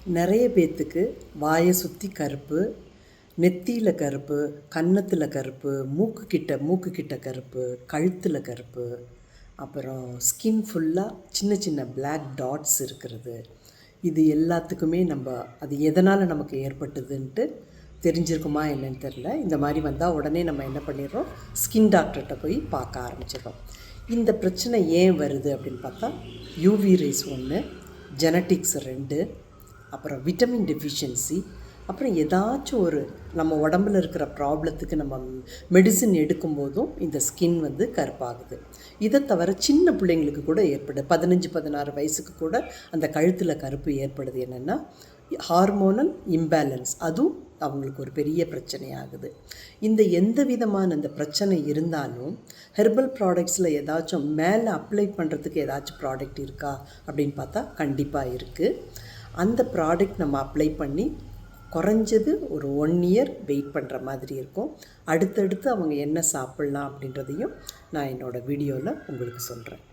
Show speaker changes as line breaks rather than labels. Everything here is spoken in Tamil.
நிறைய பேர்த்துக்கு வாயை சுற்றி கருப்பு, நெத்தியில் கருப்பு, கன்னத்தில் கருப்பு, மூக்கு கிட்ட கருப்பு, கழுத்தில் கருப்பு, அப்புறம் ஸ்கின் ஃபுல்லாக சின்ன சின்ன பிளாக் டாட்ஸ் இருக்கிறது. இது எல்லாத்துக்குமே அது எதனால் நமக்கு ஏற்பட்டுதுன்ட்டு தெரிஞ்சிருக்குமா என்னன்னு தெரில. இந்த மாதிரி வந்தால் உடனே நம்ம என்ன பண்ணிடுறோம், ஸ்கின் டாக்டர்கிட்ட போய் பார்க்க ஆரம்பிச்சிடுறோம். இந்த பிரச்சனை ஏன் வருது அப்படின்னு பார்த்தா, யூவி ரேஸ் 1, ஜெனட்டிக்ஸ் 2, அப்புறம் விட்டமின் டெஃபிஷியன்சி, அப்புறம் ஏதாச்சும் நம்ம உடம்புல இருக்கிற ப்ராப்ளத்துக்கு நம்ம மெடிசின் எடுக்கும்போதும் இந்த ஸ்கின் கருப்பாகுது. இதை தவிர சின்ன பிள்ளைங்களுக்கு கூட ஏற்படுது. 15-16 வயசுக்கு கூட அந்த கழுத்தில் கருப்பு ஏற்படுது. என்னென்னா ஹார்மோனல் இம்பேலன்ஸ், அதுவும் அவங்களுக்கு ஒரு பெரிய பிரச்சனையாகுது. எந்த விதமான இந்த பிரச்சனை இருந்தாலும் ஹெர்பல் ப்ராடக்ட்ஸில் ஏதாச்சும் மேலே அப்ளை பண்ணுறதுக்கு ஏதாச்சும் ப்ராடக்ட் இருக்கா அப்படின்னு பார்த்தா கண்டிப்பாக இருக்குது. அந்த ப்ராடக்ட் நம்ம அப்ளை பண்ணி குறைஞ்சது ஒரு 1 இயர் வெயிட் பண்ணுற மாதிரி இருக்கும். அடுத்தடுத்து அவங்க என்ன சாப்பிட்லாம் அப்படின்றதையும் நான் என்னோடய வீடியோவில் உங்களுக்கு சொல்கிறேன்.